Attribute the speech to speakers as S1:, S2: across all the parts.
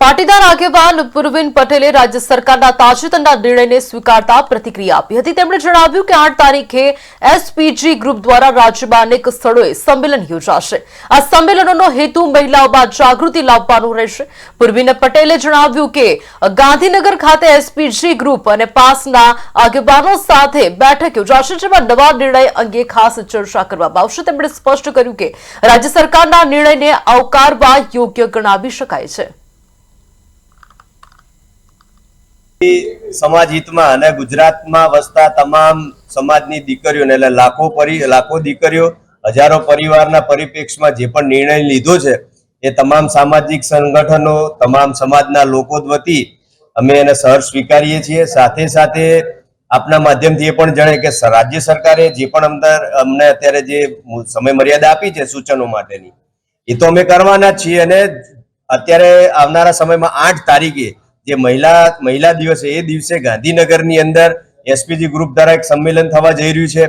S1: પાટીદાર આગેવાન પૂર્વિન પટેલે રાજ્ય સરકારના તાજેતરના નિર્ણયને સ્વીકારતા પ્રતિક્રિયા આપી હતી। તેમણે જણાવ્યું કે 8 તારીખે એસપીજી ગ્રુપ દ્વારા રાજ્યમાં અનેક સ્થળોએ સંમેલન યોજાશે। આ સંમેલનોનો હેતુ મહિલાઓમાં જાગૃતિ લાવવાનો રહેશે। પૂર્વિન પટેલે જણાવ્યું કે ગાંધીનગર ખાતે એસપીજી ગ્રુપ અને પાસના આગેવાનો સાથે બેઠક યોજાશે, જેમાં નવા નિર્ણય અંગે ખાસ ચર્ચા કરવામાં આવશે। તેમણે સ્પષ્ટ કર્યું કે રાજ્ય સરકારના નિર્ણયને આવકારવા યોગ્ય ગણાવી શકાય છે।
S2: समाज हित में અને ગુજરાતમાં વસતા તમામ સમાજની દીકરીઓને એટલે લાખો દીકરીઓ હજારો પરિવારના પરિપ્રેક્ષમાં જે પણ નિર્ણય લીધો છે એ તમામ સામાજિક સંગઠનો તમામ સમાજના લોકો વતી અમે એને સહર્ષ સ્વીકારીએ છીએ। સાથે સાથે આપના માધ્યમથી એ પણ જણાય કે રાજ્ય સરકારે જે પણ અમને અત્યારે જે સમય મર્યાદા આપી છે સૂચનો માટેની એ તો અમે કરવાના જ છીએ। અને અત્યારે આવનારા સમયમાં 8 તારીખે જે મહિલા દિવસ એ દિવસે ગાંધીનગરની અંદર એસપીજી ગ્રુપ દ્વારા એક સંમેલન થવા જઈ રહ્યું છે।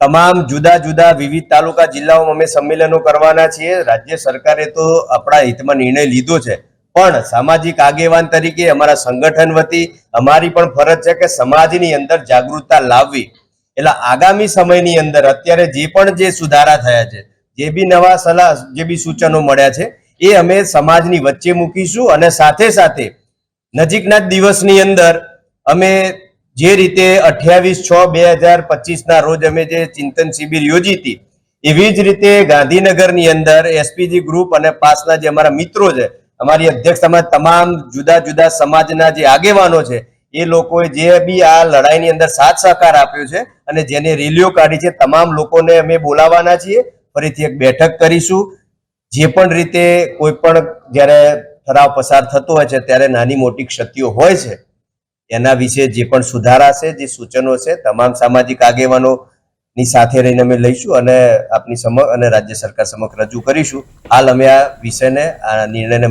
S2: તમામ જુદા જુદા વિવિધ તાલુકા જિલ્લાઓમાં અમે સંમેલનો કરવાના છીએ। રાજ્ય સરકારે તો આપણા હિતમાં નિર્ણય લીધો છે, પણ સામાજિક આગેવાન તરીકે અમારા સંગઠન વતી અમારી પણ ફરજ છે કે સમાજની અંદર જાગૃતતા લાવવી। એટલે આગામી સમયની અંદર અત્યારે જે પણ જે સુધારા થયા છે, જે બી નવા સલાહ જે બી સૂચનો મળ્યા છે એ અમે સમાજની વચ્ચે મૂકીશું। અને સાથે સાથે નજીકના દિવસની અંદર અમે જે રીતે 28/6/2025 ના રોજ અમે જે ચિંતન શિબિર યોજી હતી એવી જ રીતે ગાંધીનગરની અંદર એસપીજી ગ્રુપ અને પાસના જે અમારા મિત્રો છે, અમારી અધ્યક્ષતામાં તમામ જુદા જુદા સમાજના જે આગેવાનો છે એ લોકોએ જે બી આ લડાઈની અંદર સાથ સહકાર આપ્યો છે અને જેને રેલીઓ કાઢી છે તમામ લોકોને અમે બોલાવવાના છીએ। ફરીથી એક બેઠક કરીશું। જે પણ રીતે કોઈ પણ જ્યારે ઠરાવ પસાર થતો હોય છે ત્યારે નાની મોટી ક્ષતિઓ હોય છે, એના વિશે જે પણ સુધારા છે, જે સૂચનો છે તમામ સામાજિક આગેવાનોની સાથે રહીને અમે લઈશું અને આપની સમક્ષ અને રાજ્ય સરકાર સમક્ષ રજૂ કરીશું। હાલ અમે આ વિષયને આ નિર્ણયને